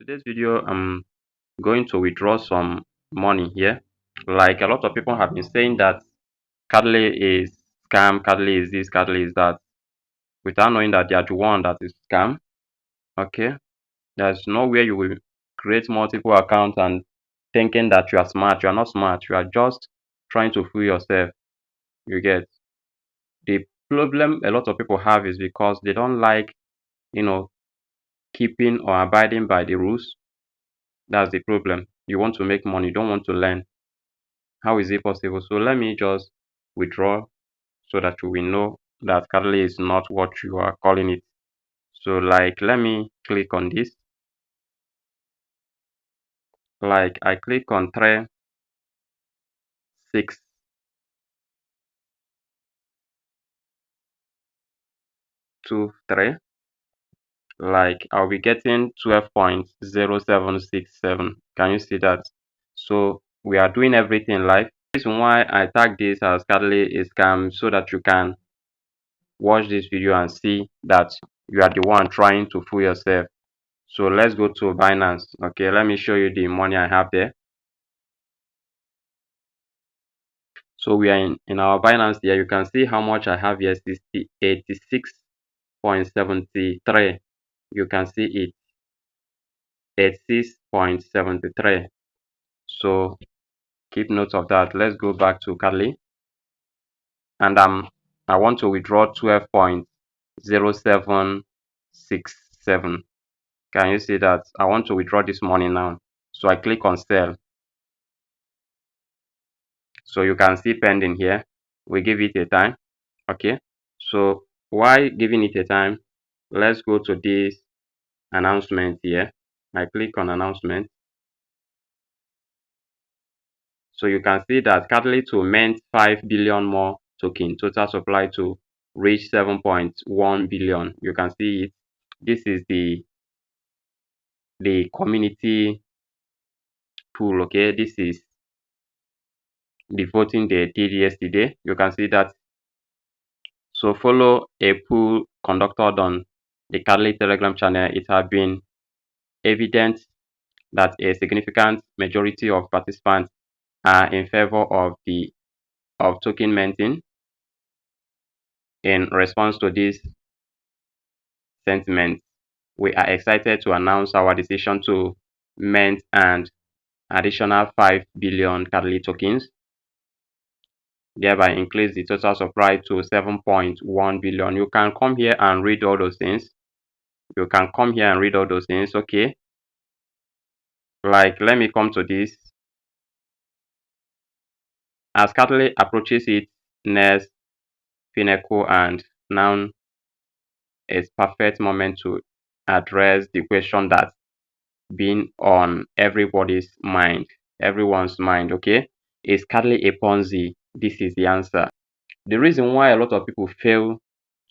Today's video, I'm going to withdraw some money here. Like a lot of people have been saying that Catly is scam, Catly is this, Catly is that, without knowing that they are the one that is scam. Okay, there's nowhere you will create multiple accounts and thinking that you are smart. You are not smart. You are just trying to fool yourself. You get the problem a lot of people have is because they don't like, you know, keeping or abiding by the rules. That's the problem. You want to make money, you don't want to learn. How is it possible? So let me just withdraw so that you will know that Catly is not what you are calling it. So like let me click on this. Like I click on 3 6 2 3. Like I'll be getting 12.0767. Can you see that? So we are doing everything live. The reason why I tag this as Catly is scam so that you can watch this video and see that you are the one trying to fool yourself. So let's go to Binance. Okay, let me show you the money I have there. So we are in our Binance here. You can see how much I have here, 86.73. You can see it, 86.73. So keep note of that. Let's go back to Catly. And I want to withdraw 12.0767. Can you see that? I want to withdraw this money now. So I click on sell. So you can see pending here. We give it a time. Okay. So why giving it a time? Let's go to this announcement here. I click on announcement. So you can see that Catly to mint 5 billion more token, total supply to reach 7.1 billion. You can see it. This is the community pool. Okay, this is the voting they did yesterday. You can see that. So follow a pool conducted on the Catly Telegram channel. It has been evident that a significant majority of participants are in favor of token minting. In response to this sentiment, we are excited to announce our decision to mint an additional 5 billion Catly tokens, thereby increase the total supply to 7.1 billion. You can come here and read all those things. Okay, like let me come to this. As Catly approaches its next pinnacle, and now is perfect moment to address the question that's been on everyone's mind. Okay, is Catly a Ponzi? This is the answer. The reason why a lot of people fail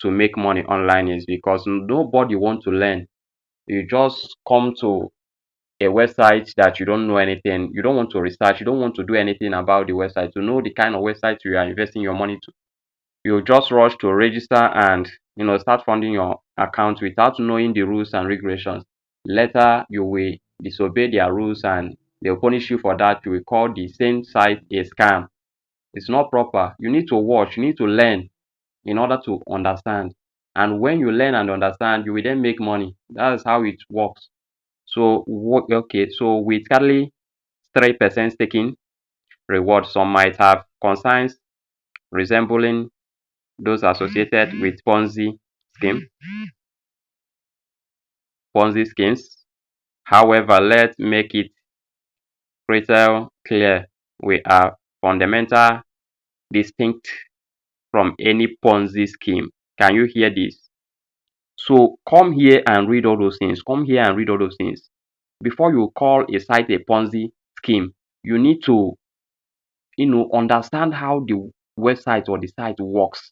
to make money online is because nobody wants to learn. You just come to a website that you don't know anything, you don't want to research, you don't want to do anything about the website to know the kind of website you are investing your money to. You just rush to register and start funding your account without knowing the rules and regulations. Later you will disobey their rules and they'll punish you for that. You will call the same site a scam. It's not proper. You need to watch, you need to learn in order to understand. And when you learn and understand, you will then make money. That's how it works. So okay, so with Catly 3% staking reward, some might have concerns resembling those associated with Ponzi schemes. However, let's make it crystal clear: we are fundamental distinct from any Ponzi scheme. Can you hear this? So come here and read all those things. Before you call a site a Ponzi scheme, you need to understand how the website or the site works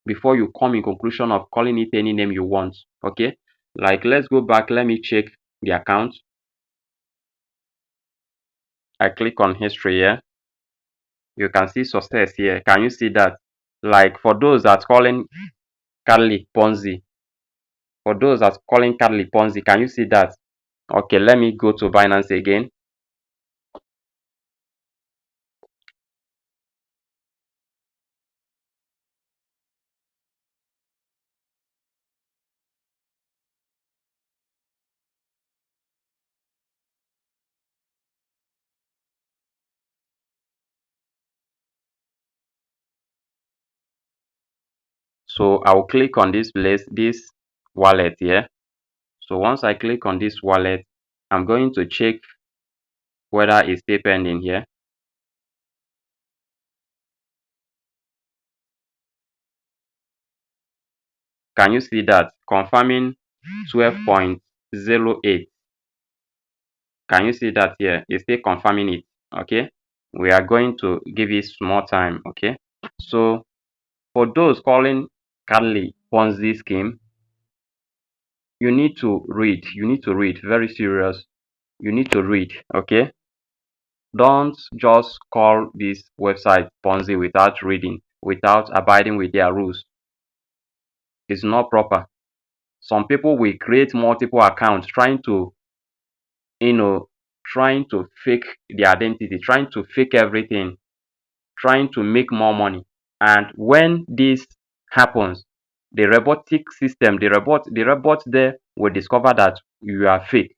before you come in conclusion of calling it any name you want. Okay, like let's go back. Let me check the account. I click on history here. You can see success here. Can you see that? Like for those that calling Catly Ponzi, can you see that? Okay, let me go to Binance again. So I'll click on this place, this wallet here. So once I click on this wallet, I'm going to check whether it's still pending here. Can you see that? Confirming 12.08. Can you see that here? It's still confirming it. Okay. We are going to give it more time. Okay. So for those calling Carly Ponzi scheme, you need to read. You need to read. Very serious. You need to read. Okay. Don't just call this website Ponzi without reading, without abiding with their rules. It's not proper. Some people will create multiple accounts trying to, you know, trying to fake their identity, trying to fake everything, trying to make more money. And when this happens, the robotic system, the robot there will discover that you are fake.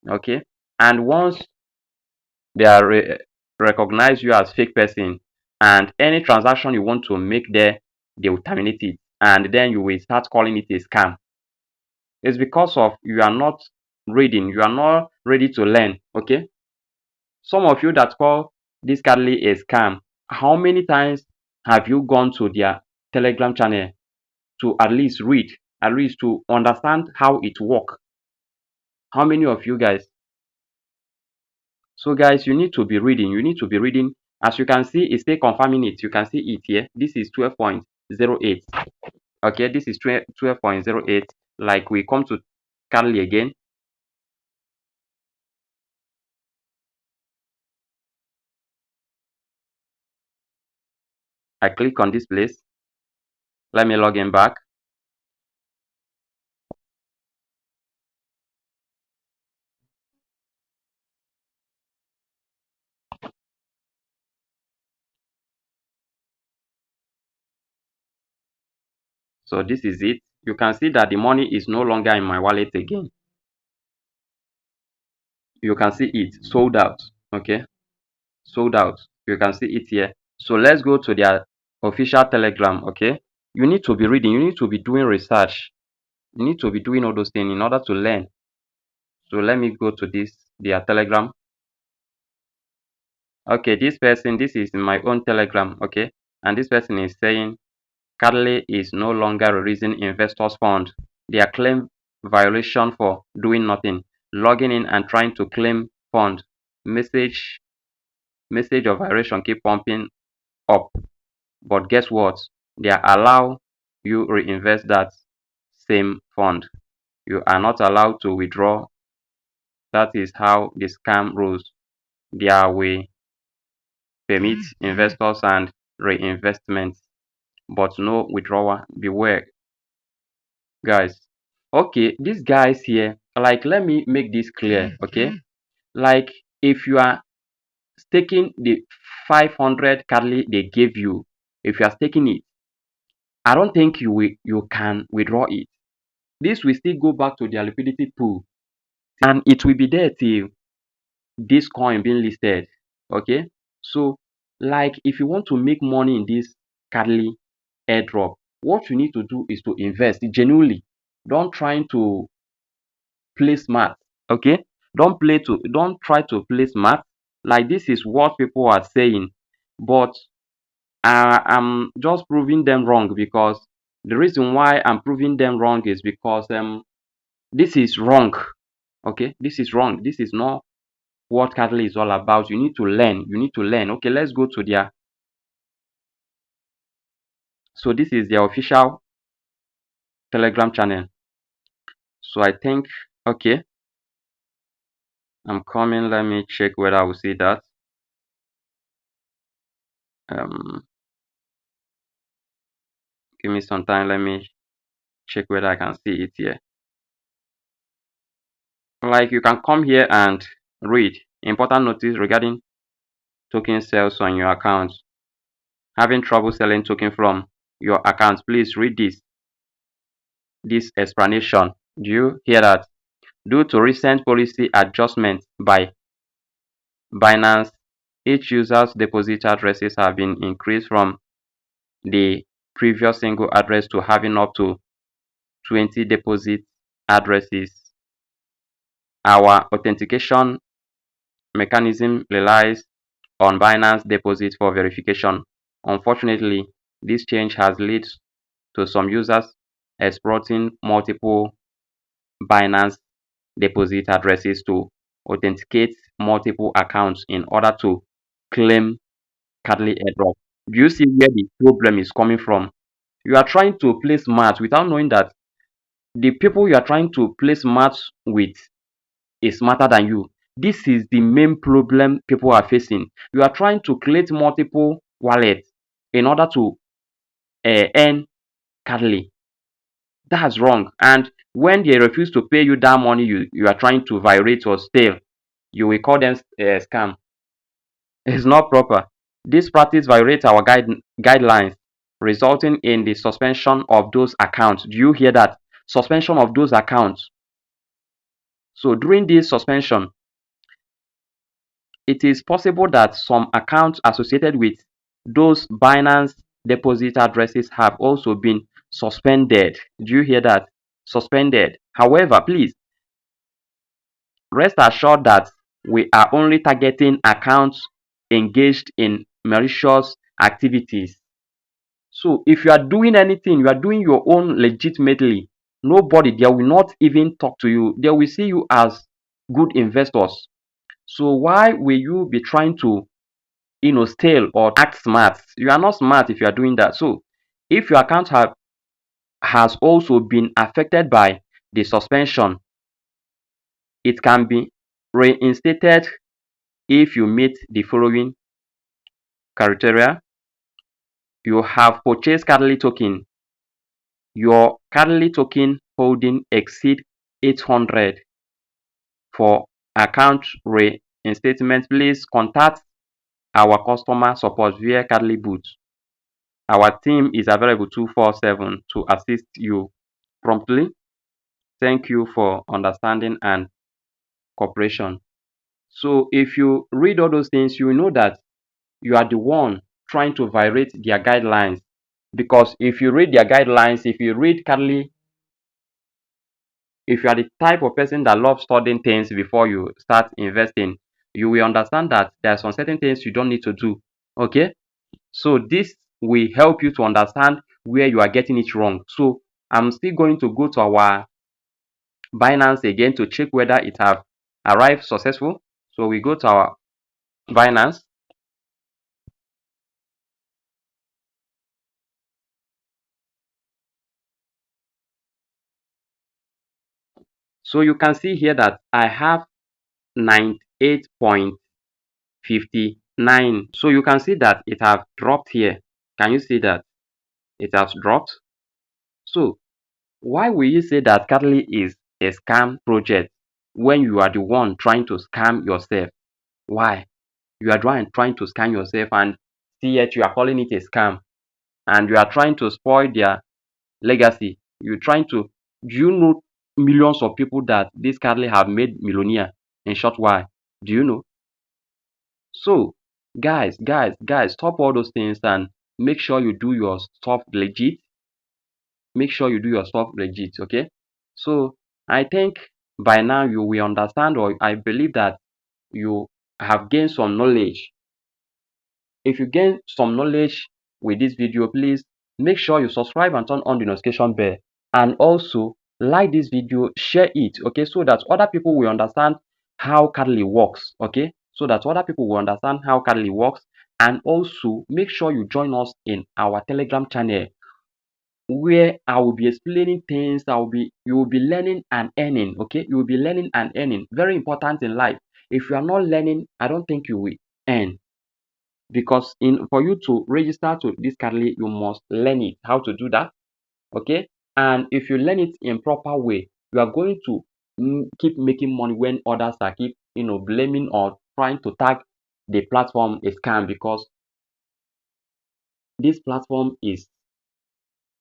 Okay. And once they are recognize you as fake person, and any transaction you want to make there, they will terminate it, and then you will start calling it a scam. It's because of you are not reading, you are not ready to learn. Okay. Some of you that call this Catly a scam, how many times have you gone to their Telegram channel to at least read, at least to understand how it work? How many of you guys? So guys, you need to be reading. You need to be reading. As you can see, it's still confirming it. You can see it here. This is 12.08. Okay, this is 12.08. Like we come to Carly again. I click on this place. Let me log in back. So this is it. You can see that the money is no longer in my wallet again. You can see it sold out. Okay, sold out. You can see it here. So let's go to their official Telegram. Okay, you need to be reading. You need to be doing research. You need to be doing all those things in order to learn. So let me go to this their Telegram. Okay, this is my own Telegram. Okay, and this person is saying Cattley is no longer releasing investors fund. Their claim violation for doing nothing, logging in and trying to claim fund. Message of violation keep pumping up. But guess what? They allow you reinvest that same fund. You are not allowed to withdraw. That is how the scam rules. There will permit investors and reinvestments, but no withdrawal. Beware, guys. Okay, these guys here, like, let me make this clear. Okay, like, if you are staking the 500 Carly they gave you, if you are staking it, I don't think you can withdraw it. This will still go back to their liquidity pool, and it will be there till this coin being listed. Okay, so, like, if you want to make money in this Catly airdrop, what you need to do is to invest genuinely. Don't try to play smart. Okay, don't try to play smart. Like, this is what people are saying, but I'm just proving them wrong, because the reason why I'm proving them wrong is because this is wrong. Okay, this is wrong. This is not what Cattley is all about. You need to learn. You need to learn. Okay, let's go to their. So this is their official Telegram channel. So I think, okay, I'm coming. Let me check whether I will see that. Um, give me some time. Let me check whether I can see it here. Like you can come here and read important notice regarding token sales on your account. Having trouble selling token from your account, please read this explanation. Do you hear that? Due to recent policy adjustments by Binance, each user's deposit addresses have been increased from the previous single address to having up to 20 deposit addresses. Our authentication mechanism relies on Binance deposit for verification. Unfortunately, this change has led to some users exploiting multiple Binance deposit addresses to authenticate multiple accounts in order to claim Catly Airdrop. Do you see where the problem is coming from? You are trying to play smart without knowing that the people you are trying to play smart with is smarter than you. This is the main problem people are facing. You are trying to create multiple wallets in order to earn Catly. That's wrong. And when they refuse to pay you that money you are trying to violate or steal, you will call them scam. It's not proper. This practice violates our guidelines, resulting in the suspension of those accounts. Do you hear that? Suspension of those accounts. So during this suspension, it is possible that some accounts associated with those Binance deposit addresses have also been suspended. Do you hear that? Suspended. However, please rest assured that we are only targeting accounts engaged in malicious activities. So if you are doing anything, you are doing your own legitimately, nobody there will not even talk to you. They will see you as good investors. So why will you be trying to steal or act smart? You are not smart if you are doing that. So if your account has also been affected by the suspension, it can be reinstated if you meet the following criteria. You have purchased Catly token. Your Catly token holding exceed 800. For account reinstatement, please contact our customer support via Catly booth. Our team is available 24/7 to assist you promptly. Thank you for understanding and cooperation. So if you read all those things, you will know that you are the one trying to violate their guidelines. Because if you read their guidelines, if you read Carly, if you are the type of person that loves studying things before you start investing, you will understand that there are some certain things you don't need to do. Okay? So this will help you to understand where you are getting it wrong. So I'm still going to go to our Binance again to check whether it have arrived successful. So we go to our Binance. So you can see here that I have 98.59. So you can see that it have dropped here. Can you see that it has dropped? So why will you say that Catly is a scam project when you are the one trying to scam yourself? Why? You are trying to scam yourself, and see yet you are calling it a scam, and you are trying to spoil their legacy. You're trying to, do you know millions of people that this Catly have made millionaire in short while? Do you know? So guys, stop all those things and make sure you do your stuff legit. Make sure you do your stuff legit. Okay? So I think by now you will understand, or I believe that you have gained some knowledge. If you gain some knowledge with this video, please make sure you subscribe and turn on the notification bell, and also like this video, share it, okay, so that other people will understand how Catly works. Okay, so that other people will understand how Catly works. And also make sure you join us in our Telegram channel, where I will be explaining things. You will be learning and earning. Okay, you will be learning and earning. Very important in life. If you are not learning, I don't think you will earn. Because for you to register to this Catly, you must learn it, how to do that. Okay, and if you learn it in proper way, you are going to keep making money when others are keep blaming or trying to tag the platform a scam, because this platform is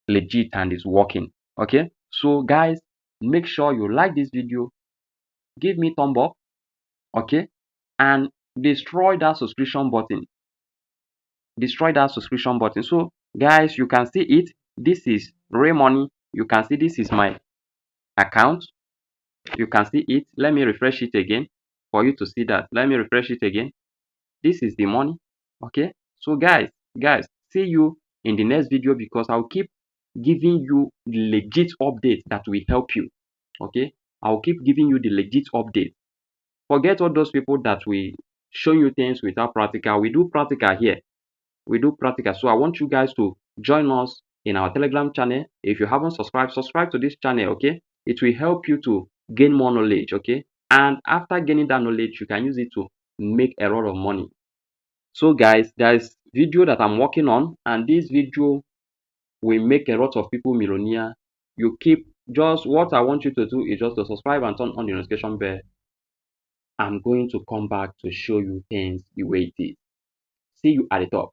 legit and is working. Okay, so guys, make sure you like this video, give me thumb up, okay, and destroy that subscription button. So guys, you can see it. This is real money. You can see this is my account. You can see it. Let me refresh it again for you to see that. Let me refresh it again. This is the money. Okay, so guys, see you in the next video, because I'll keep giving you the legit update that will help you. Okay, I'll keep giving you the legit update. Forget all those people that will show you things without practical. We do practical here. We do practical. So I want you guys to join us in our Telegram channel. If you haven't subscribed, subscribe to this channel. Okay, it will help you to gain more knowledge. Okay, and after gaining that knowledge, you can use it to make a lot of money. So guys, there's video that I'm working on, and this video will make a lot of people millionaire. You keep, just what I want you to do is just to subscribe and turn on the notification bell. I'm going to come back to show you things the way it is. See you at the top.